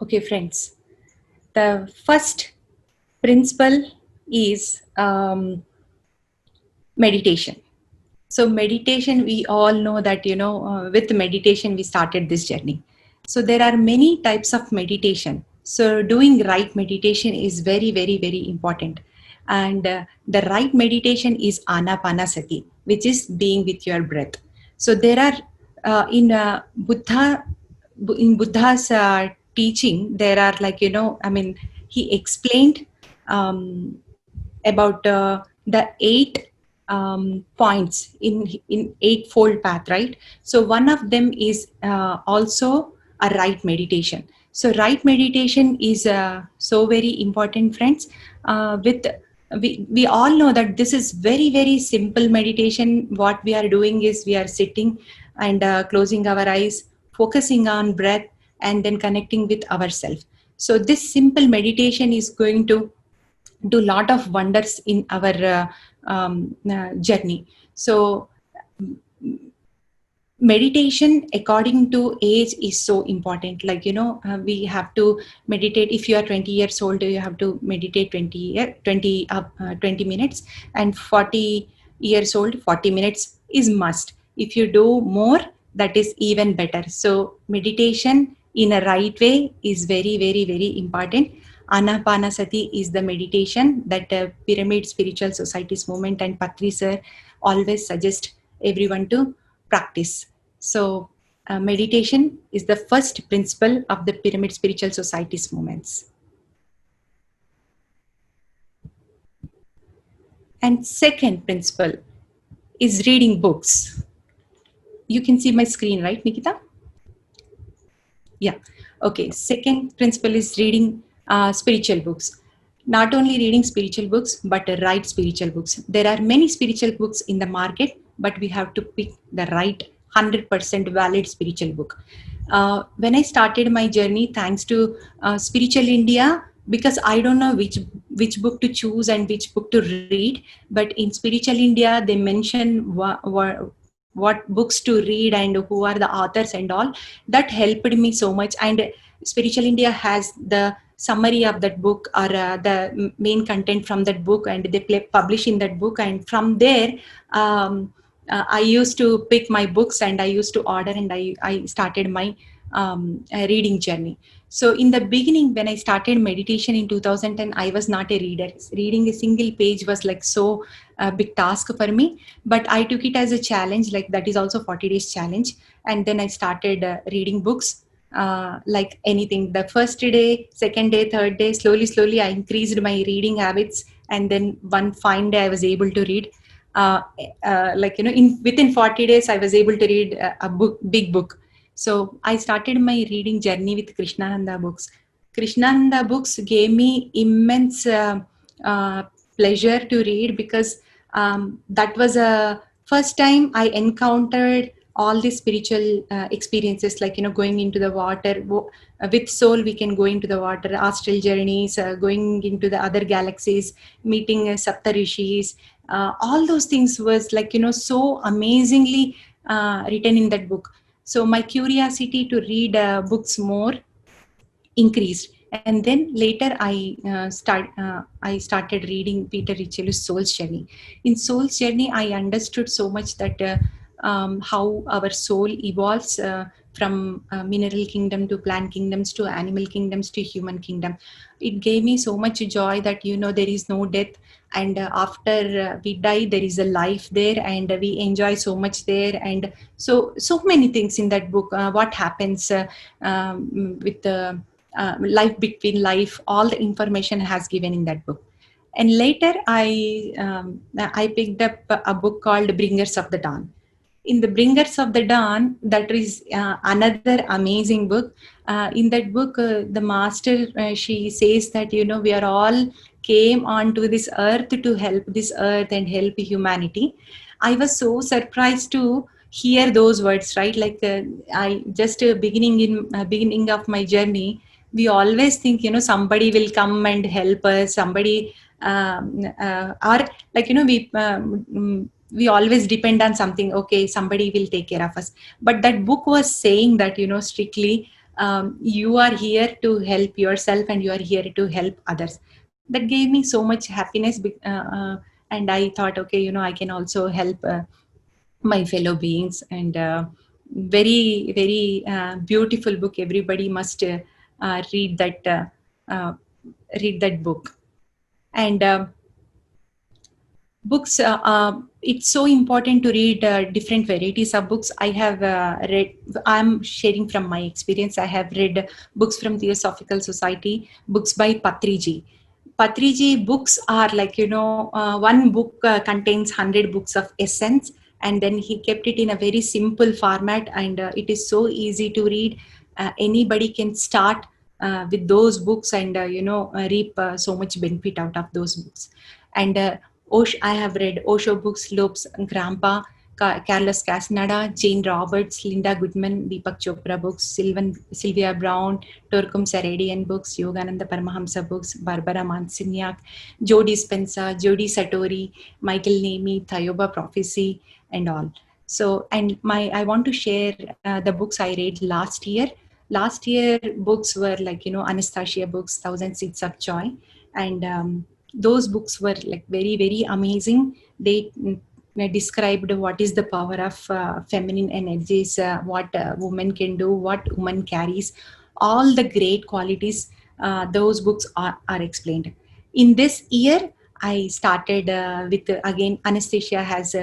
Okay, friends. The first principle is meditation. So meditation, we all know that, with meditation, we started this journey. So there are many types of meditation. So doing right meditation is very, very, very important. And the right meditation is anapanasati, which is being with your breath. So there are in Buddha's teaching, there are he explained um, about the eight points in eightfold path, right? So one of them is also a right meditation. So right meditation is so very important, friends. With we all know that this is very, very simple meditation. What we are doing is we are sitting and closing our eyes, focusing on breath, and then connecting with ourselves. So this simple meditation is going to do a lot of wonders in our journey. So meditation according to age is so important. We have to meditate. If you are 20 years old, you have to meditate 20 minutes, and 40 years old, 40 minutes is must. If you do more, that is even better. So meditation in a right way is very, very, very important. Anapanasati is the meditation that Pyramid Spiritual Society's movement and Patri sir always suggest everyone to practice. So meditation is the first principle of the Pyramid Spiritual Society's movements. And second principle is reading books. You can see my screen, right, Nikita? Yeah. Okay. Second principle is reading spiritual books. Not only reading spiritual books, but right spiritual books. There are many spiritual books in the market, but we have to pick the right 100% valid spiritual book. When I started my journey, thanks to Spiritual India, because I don't know which book to choose and which book to read, but in Spiritual India, they mention what books to read and who are the authors and all. That helped me so much. And Spiritual India has the summary of that book, or the main content from that book, and they publish in that book. And from there, I used to pick my books and I used to order, and I started my reading journey. So in the beginning, when I started meditation in 2010, I was not a reader. Reading a single page was like so big task for me, but I took it as a challenge. Like that is also 40 days challenge. And then I started reading books like anything. The first day, second day, third day, slowly, I increased my reading habits. And then one fine day, I was able to read. Within 40 days, I was able to read a big book. So I started my reading journey with Krishnananda books. Krishnananda books gave me immense pleasure to read, because that was a first time I encountered all these spiritual experiences, like going into the water. With soul we can go into the water, astral journeys, going into the other galaxies, meeting Sapta Rishis. All those things was so amazingly written in that book. So my curiosity to read books more increased. And then later I started reading Peter Richelieu's Soul's Journey. In Soul's Journey, I understood so much that how our soul evolves from mineral kingdom to plant kingdoms to animal kingdoms to human kingdom. It gave me so much joy that there is no death, and after we die there is a life there, and we enjoy so much there. And so many things in that book, what happens with the life between life, all the information has given in that book. And later I picked up a book called Bringers of the Dawn. In the Bringers of the Dawn, that is another amazing book. In that book, the master, she says that we are all came onto this earth to help this earth and help humanity. I was so surprised to hear those words, right? Like I just beginning of my journey, we always think somebody will come and help us, somebody or we always depend on something. Okay, somebody will take care of us. But that book was saying that strictly You are here to help yourself and you are here to help others. That gave me so much happiness. And I thought, okay, I can also help my fellow beings. And very, very beautiful book. Everybody must read that. Uh, Read that book. And books, it's so important to read different varieties of books. I have read, I'm sharing from my experience, I have read books from Theosophical Society, books by Patriji. Books are like, one book contains 100 books of essence, and then he kept it in a very simple format, and it is so easy to read. Anybody can start with those books, and reap so much benefit out of those books. And I have read Osho books, Lopes, Grampa, Carlos Castaneda, Jane Roberts, Linda Goodman, Deepak Chopra books, Sylvia Brown, Turkum Saradian books, Yogananda Paramahamsa books, Barbara Mansignac, Joe Dispenza, Jody Satori, Michael Nemi, Thayoba Prophecy, and all. So, and I want to share the books I read last year. Last year, books were like, Anastasia books, Thousand Seeds of Joy. And those books were like very, very amazing. They described what is the power of feminine energies, what women can do, what woman carries, all the great qualities. Those books are explained. In this year, I started with again, Anastasia has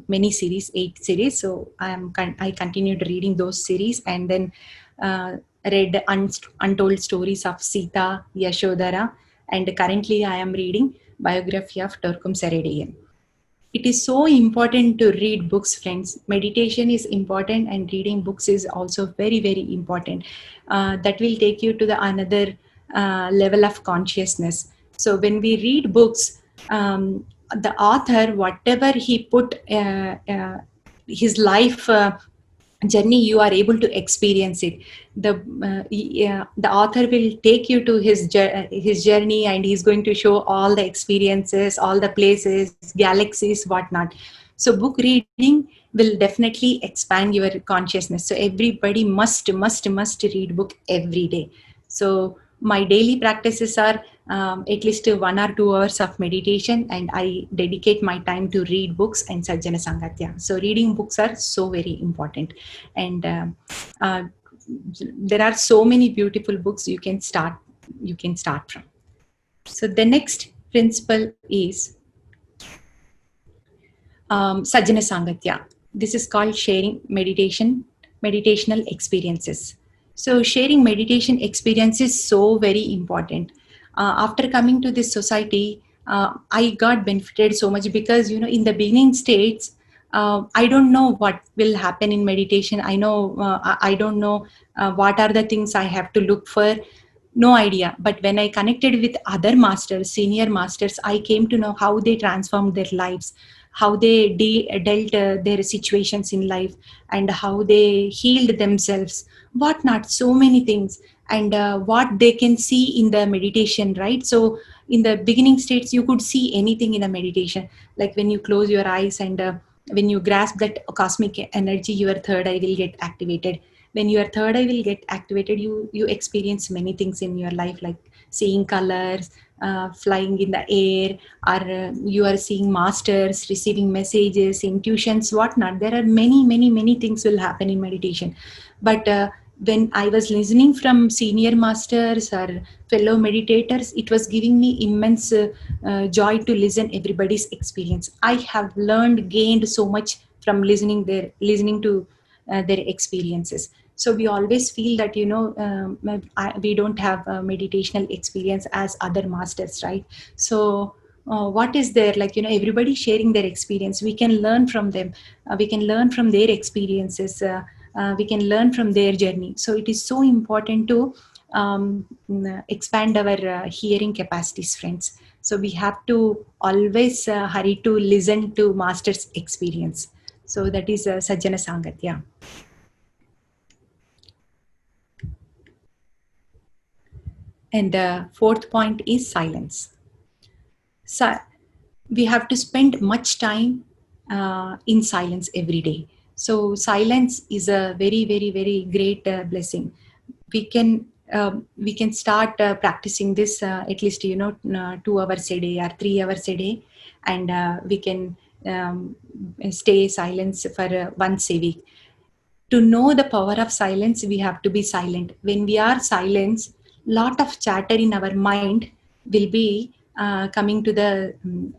many series, 8 series. So I continued reading those series, and then read Untold Stories of Sita, Yashodhara, and currently I am reading Biography of Turkum Saradian. It is so important to read books, friends. Meditation is important, and reading books is also very, very important. That will take you to the another level of consciousness. So when we read books, the author, whatever he put his life journey, you are able to experience it. The author will take you to his journey, and he's going to show all the experiences, all the places, galaxies, whatnot. So book reading will definitely expand your consciousness. So everybody must read book every day. So my daily practices are at least 1 or 2 hours of meditation, and I dedicate my time to read books and Sajjana Sangatya. So reading books are so very important. And there are so many beautiful books you can start from. So the next principle is Sajjana Sangatya. This is called sharing meditational experiences. So sharing meditation experience is so very important. After coming to this society, I got benefited so much, because in the beginning states, I don't know what will happen in meditation. I don't know what are the things I have to look for. No idea. But when I connected with other masters, senior masters, I came to know how they transformed their lives, how they dealt their situations in life, and how they healed themselves, whatnot, so many things. And what they can see in the meditation, right? So in the beginning states, you could see anything in a meditation, like when you close your eyes, and when you grasp that cosmic energy, your third eye will get activated. When your third eye will get activated, you experience many things in your life, like seeing colors, flying in the air, or you are seeing masters, receiving messages, intuitions, whatnot. There are many things will happen in meditation. But when I was listening from senior masters or fellow meditators, it was giving me immense joy to listen everybody's experience. I have gained so much from listening to their experiences. So we always feel that we don't have a meditational experience as other masters, right? So what is there, like everybody sharing their experience, we can learn from them. We can learn from their experiences. We can learn from their journey. So it is so important to expand our hearing capacities, friends. So we have to always hurry to listen to master's experience. So that is Sajjana Sangatya. And the fourth point is silence. So we have to spend much time in silence every day. So silence is a very, very, very great blessing. we can start practicing this at least 2 hours a day or 3 hours a day, and we can um, stay silence for once a week. To know the power of silence, we have to be silent. When we are silent, lot of chatter in our mind will be coming to the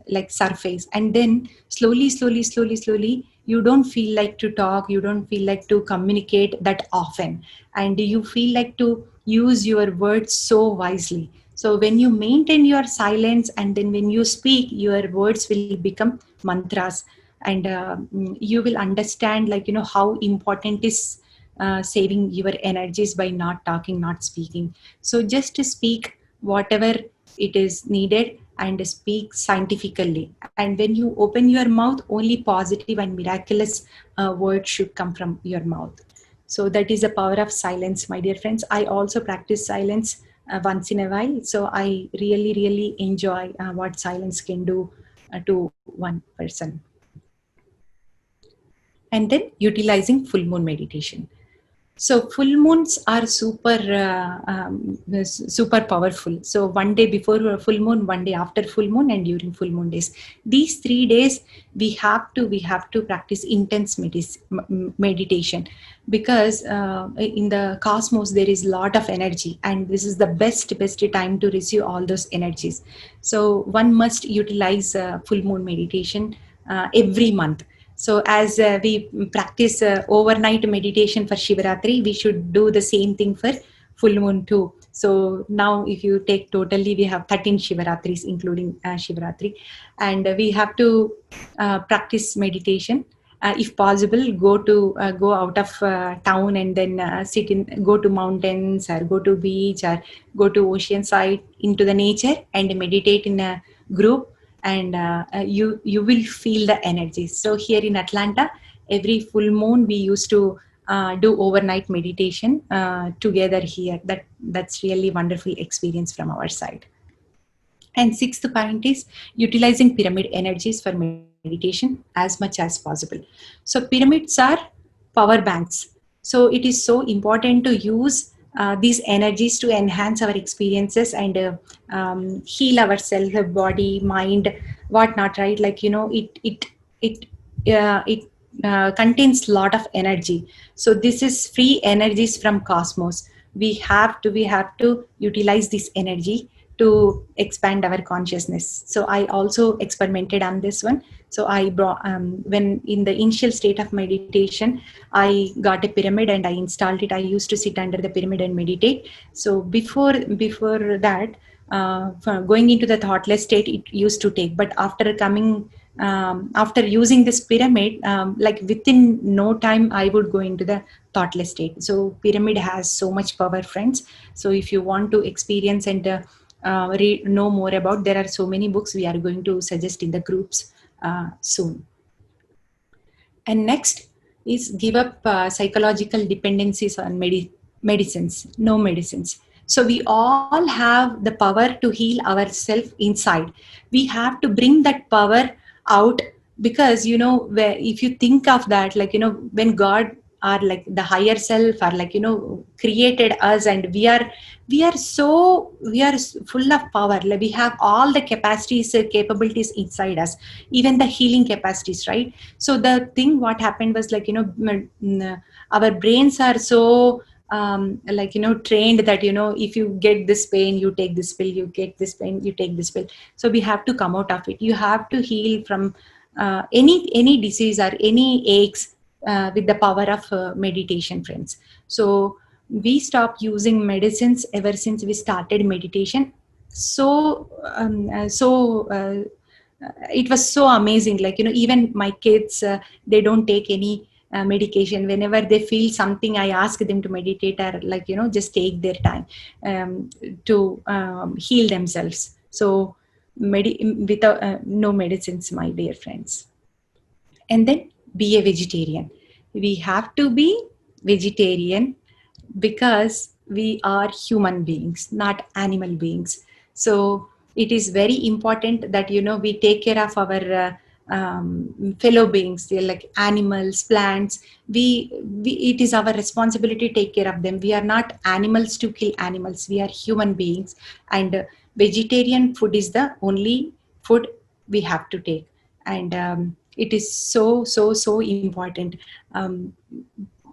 like surface, and then slowly you don't feel like to talk, you don't feel like to communicate that often, and you feel like to use your words so wisely. So when you maintain your silence, and then when you speak, your words will become mantras, and you will understand how important is saving your energies by not talking, not speaking. So just to speak whatever it is needed, and speak scientifically, and when you open your mouth, only positive and miraculous words should come from your mouth. So that is the power of silence, my dear friends. I also practice silence once in a while, so I really enjoy what silence can do to one person. And then utilizing full moon meditation. So full moons are super powerful. So one day before full moon, one day after full moon, and during full moon days. These 3 days we have to practice intense meditation, because in the cosmos there is a lot of energy, and this is the best time to receive all those energies. So one must utilize full moon meditation every month. So as we practice overnight meditation for Shivaratri, we should do the same thing for full moon too. So now if you take totally, we have 13 Shivaratris, including Shivaratri, and we have to practice meditation. If possible, go out of town, and then go to mountains, or go to beach, or go to ocean side, into the nature, and meditate in a group, and you will feel the energy. So here in Atlanta, every full moon we used to do overnight meditation together here. That's really wonderful experience from our side. And sixth point is utilizing pyramid energies for meditation as much as possible. So pyramids are power banks. So it is so important to use these energies to enhance our experiences, and heal ourselves, body, mind, whatnot. Right? It contains lot of energy. So this is free energies from cosmos. We have to utilize this energy to expand our consciousness. So I also experimented on this one. So I brought when in the initial state of meditation, I got a pyramid and I installed it. I used to sit under the pyramid and meditate. So before that, going into the thoughtless state, it used to take. But after using this pyramid, like within no time, I would go into the thoughtless state. So pyramid has so much power, friends. So if you want to experience and know more about, there are so many books we are going to suggest in the groups soon. And next is give up psychological dependencies on medicines. No medicines. So we all have the power to heal ourselves inside. We have to bring that power out, because if you think of that, when God, or like the higher self, or created us, and we are full of power. Like we have all the capacities, capabilities inside us, even the healing capacities, right? So the thing what happened was, our brains are so trained that if you get this pain, you take this pill, you get this pain, you take this pill. So we have to come out of it. You have to heal from any disease or any aches with the power of meditation, friends. So we stopped using medicines ever since we started meditation. So it was so amazing. Even my kids, they don't take any medication. Whenever they feel something, I ask them to meditate, or just take their time to heal themselves. So without no medicines, my dear friends. And then be a vegetarian. We have to be vegetarian because we are human beings, not animal beings. So it is very important that we take care of our fellow beings. They're like animals, plants. It is our responsibility to take care of them. We are not animals to kill animals. We are human beings, and vegetarian food is the only food we have to take. And it is so important. um,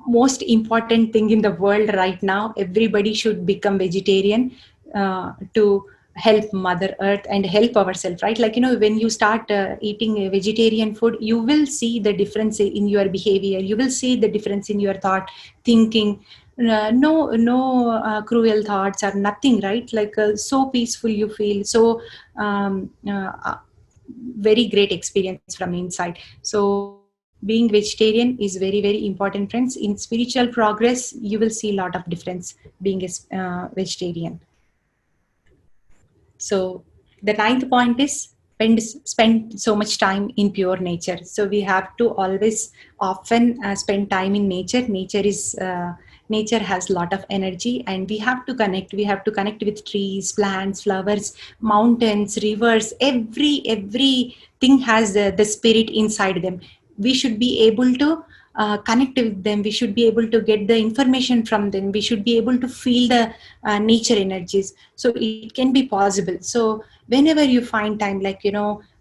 Most important thing in the world right now, everybody should become vegetarian, to help mother earth and help ourselves, right? Like, when you start eating a vegetarian food, you will see the difference in your behavior, you will see the difference in your thought, thinking. No cruel thoughts or nothing, right? Like, so peaceful you feel, so very great experience from inside. So being vegetarian is very important, friends. In spiritual progress, you will see a lot of difference being a vegetarian. So the ninth point is spend so much time in pure nature. So we have to always often spend time in nature. Nature has a lot of energy, and we have to connect. We have to connect with trees, plants, flowers, mountains, rivers. Everything has the spirit inside them. We should be able to connect with them. We should be able to get the information from them. We should be able to feel the nature energies. So it can be possible. So whenever you find time, like,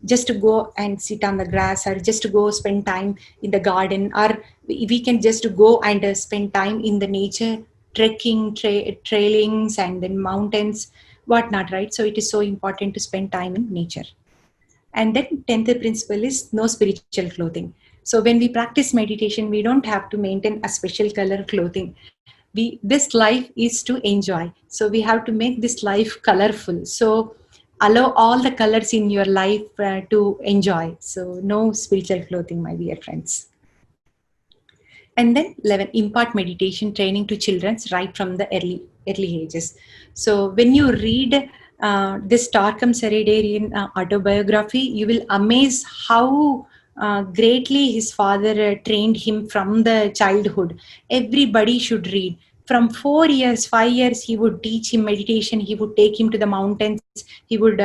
just to go and sit on the grass, or just to go spend time in the garden, or we can just go and spend time in the nature, trekking, trailings, and then mountains, whatnot, right? So it is so important to spend time in nature. And then 10th principle is no spiritual clothing. So when we practice meditation, we don't have to maintain a special color clothing. This life is to enjoy. So we have to make this life colorful. So allow all the colors in your life to enjoy. So no spiritual clothing, my dear friends. And then 11, impart meditation training to children right from the early ages. So when you read this Tarkam Saradarian autobiography, you will amaze how greatly his father trained him from the childhood. Everybody should read. From 4 years, 5 years, he would teach him meditation. He would take him to the mountains. He would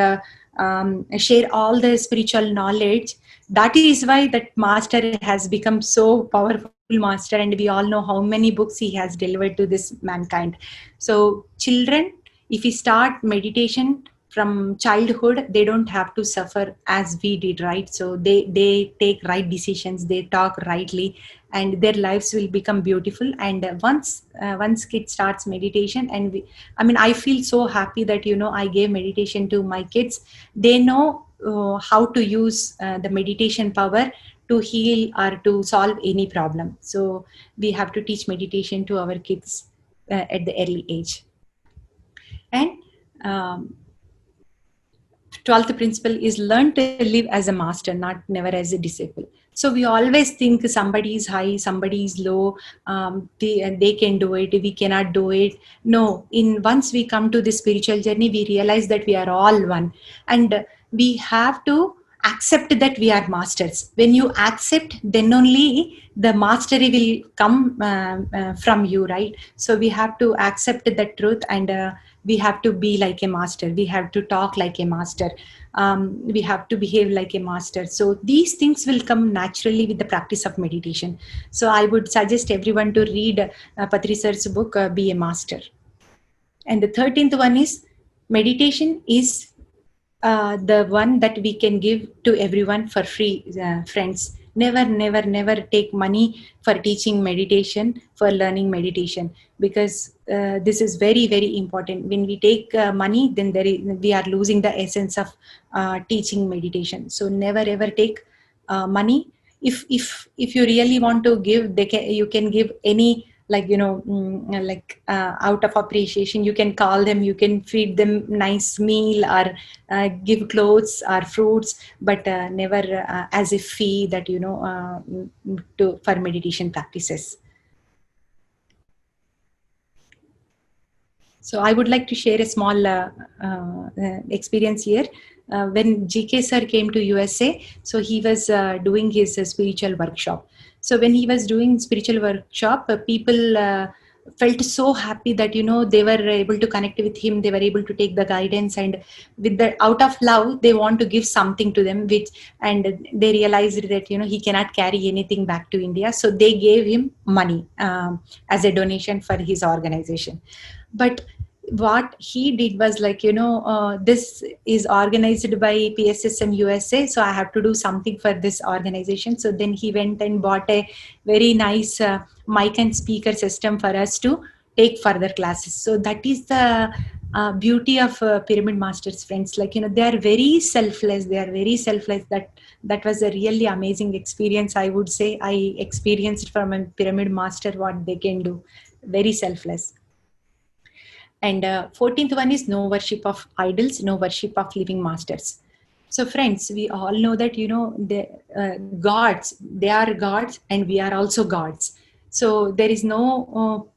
share all the spiritual knowledge. That is why that master has become so powerful master, and we all know how many books he has delivered to this mankind. So children, if we start meditation from childhood, they don't have to suffer as we did, right? So they take right decisions, they talk rightly, and their lives will become beautiful. And once kid starts meditation, and I feel so happy that I gave meditation to my kids. They know how to use the meditation power to heal or to solve any problem. So we have to teach meditation to our kids at the early age. And um, 12th principle is learn to live as a master, not never as a disciple. So we always think somebody is high, somebody is low, they can do it, we cannot do it. No, once we come to this spiritual journey, we realize that we are all one, and we have to accept that we are masters. When you accept, then only the mastery will come from you, right? So we have to accept the truth, and we have to be like a master, we have to talk like a master, we have to behave like a master. So these things will come naturally with the practice of meditation. So I would suggest everyone to read Patri sir's book, Be a Master. And the 13th one is meditation is the one that we can give to everyone for free, friends. Never take money for teaching meditation, for learning meditation, because this is very important. When we take money, then we are losing the essence of teaching meditation. So never ever take money. If you really want to give, you can give any, like, like out of appreciation, you can call them, you can feed them nice meal, or give clothes or fruits, but never as a fee that for meditation practices. So I would like to share a small experience here. When GK sir came to USA, so he was doing his spiritual workshop. So when he was doing spiritual workshop, people felt so happy that they were able to connect with him, they were able to take the guidance, and with the out of love they want to give something to them, which, and they realized that he cannot carry anything back to India, so they gave him money as a donation for his organization. But what he did was like, this is organized by PSSM USA, so I have to do something for this organization. So then he went and bought a very nice mic and speaker system for us to take further classes. So that is the beauty of pyramid masters, friends. Like, they are very selfless, that was a really amazing experience. I would say I experienced from a pyramid master what they can do, very selfless. And 14th one is no worship of idols, no worship of living masters. So friends, we all know that, the gods, they are gods and we are also gods. So there is no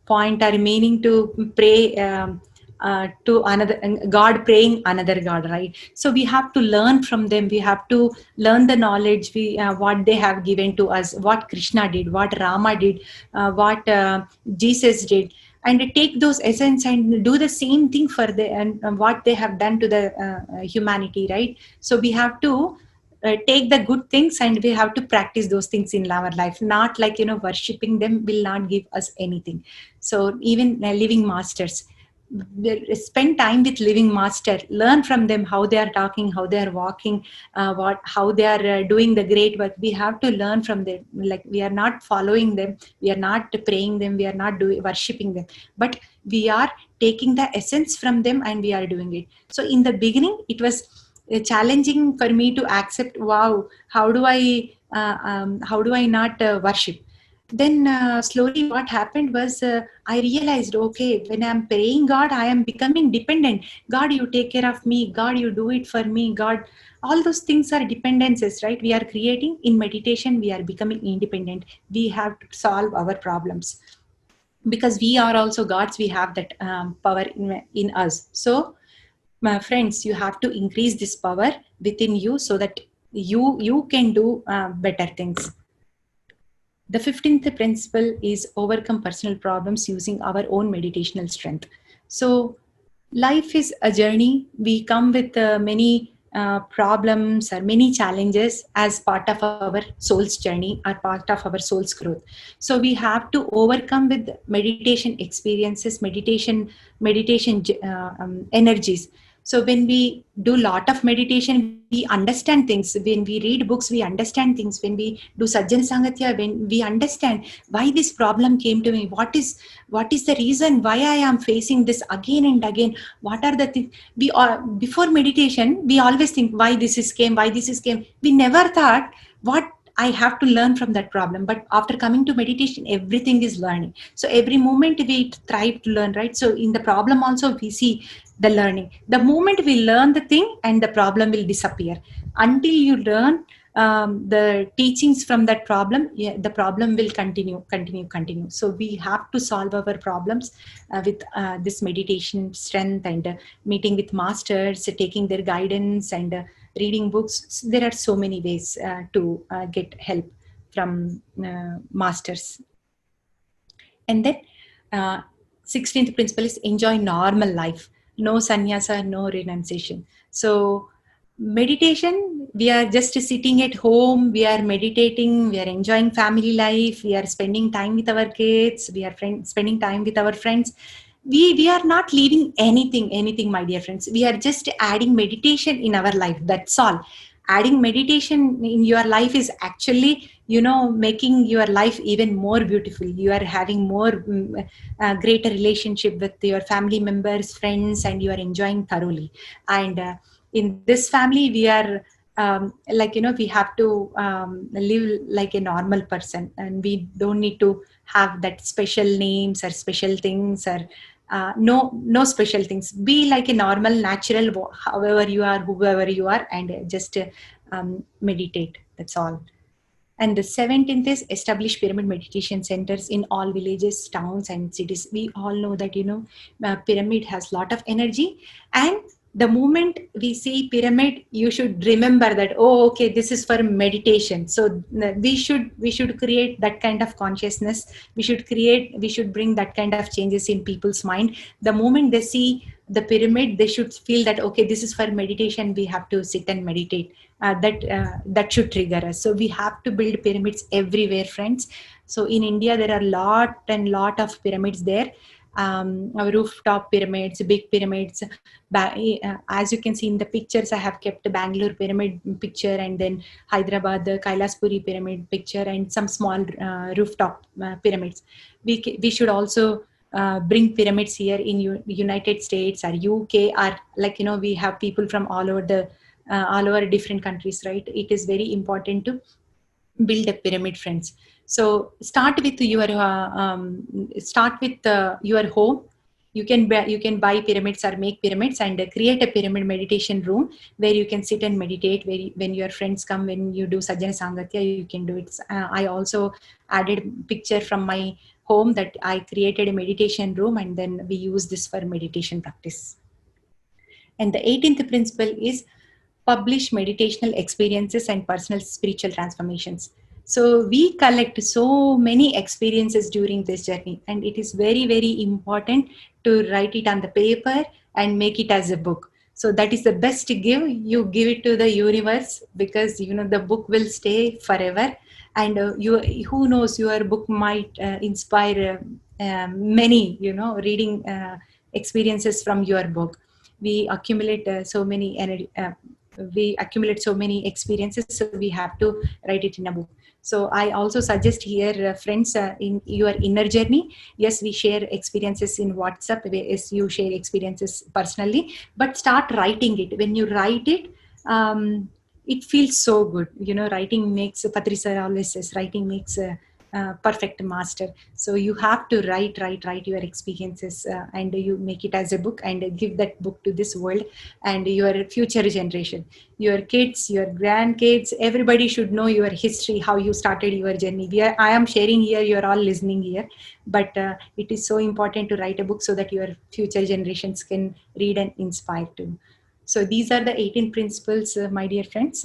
point or meaning to pray to another God, praying another God, right? So we have to learn from them. We have to learn the knowledge, what they have given to us, what Krishna did, what Rama did, what Jesus did, and take those essence and do the same thing for the and what they have done to the humanity, right? So we have to take the good things and we have to practice those things in our life, not like, worshipping them will not give us anything. So even living masters, spend time with living master, learn from them how they are talking, how they are walking, how they are doing the great work. We have to learn from them. Like, we are not following them, we are not praying them, we are not worshipping them, but we are taking the essence from them and we are doing it. So in the beginning it was challenging for me to accept, wow, how do I not worship. Then slowly what happened was, I realized, okay, when I'm praying God, I am becoming dependent. God, you take care of me. God, you do it for me. God, all those things are dependencies, right? We are creating in meditation, we are becoming independent. We have to solve our problems because we are also gods. We have that power in us. So my friends, you have to increase this power within you so that you can do better things. The 15th principle is overcome personal problems using our own meditational strength. So life is a journey. We come with many problems or many challenges as part of our soul's journey or part of our soul's growth. So we have to overcome with meditation experiences, meditation energies. So when we do a lot of meditation, we understand things. When we read books, we understand things. When we do Sajjan Sangatya, when we understand why this problem came to me, what is the reason why I am facing this again and again, what are the things. We are, before meditation, we always think why this is came. We never thought what I have to learn from that problem. But after coming to meditation, everything is learning. So every moment we try to learn, right? So in the problem also we see the learning. The moment we learn the thing and the problem will disappear. Until you learn the teachings from that problem, the problem will continue. So we have to solve our problems with this meditation strength and meeting with masters, taking their guidance and reading books. So there are so many ways to get help from masters. And then 16th principle is enjoy normal life. No sannyasa, no renunciation. So meditation, we are just sitting at home, we are meditating, we are enjoying family life, we are spending time with our kids, we are spending time with our friends. We are not leaving anything, my dear friends. We are just adding meditation in our life. That's all. Adding meditation in your life is actually, making your life even more beautiful. You are having more greater relationship with your family members, friends, and you are enjoying thoroughly. And in this family, we are we have to live like a normal person, and we don't need to have that special names or special things or no special things. Be like a normal, natural, however you are, whoever you are, and just meditate. That's all. And the 17th is establish pyramid meditation centers in all villages, towns, and cities. We all know that pyramid has lot of energy, and the moment we see pyramid, you should remember that, oh, okay, this is for meditation. So we should create that kind of consciousness. We should bring that kind of changes in people's mind. The moment they see the pyramid, they should feel that, okay, this is for meditation, we have to sit and meditate. That should trigger us. So we have to build pyramids everywhere, friends. So in India there are lot of pyramids there. Rooftop pyramids, big pyramids. As you can see in the pictures, I have kept the Bangalore pyramid picture, and then Hyderabad, the Kailaspuri pyramid picture, and some small rooftop pyramids. We should also bring pyramids here in United States or UK, or like, we have people from all over different countries, right? It is very important to build a pyramid, friends. So start with your home. You can buy pyramids or make pyramids, and create a pyramid meditation room where you can sit and meditate, when your friends come, when you do sajjana sangatya, you can do it. I also added picture from my home that I created a meditation room, and then we use this for meditation practice. And the 18th principle is publish meditational experiences and personal spiritual transformations. So we collect so many experiences during this journey, and it is very, very important to write it on the paper and make it as a book. So that is the best give. You give it to the universe, because the book will stay forever, and who knows, your book might inspire many reading experiences from your book. We accumulate so many energy. We accumulate so many experiences, so we have to write it in a book. So I also suggest here, friends, in your inner journey, yes, we share experiences in WhatsApp, yes, you share experiences personally, but start writing it. When you write it, it feels so good. Writing makes, Patri sir always says, writing makes perfect master. So you have to write your experiences, and you make it as a book, and give that book to this world and your future generation, your kids, your grandkids. Everybody should know your history, how you started your journey. I am sharing here, you are all listening here, but it is so important to write a book so that your future generations can read and inspire too. So these are the 18 principles, my dear friends.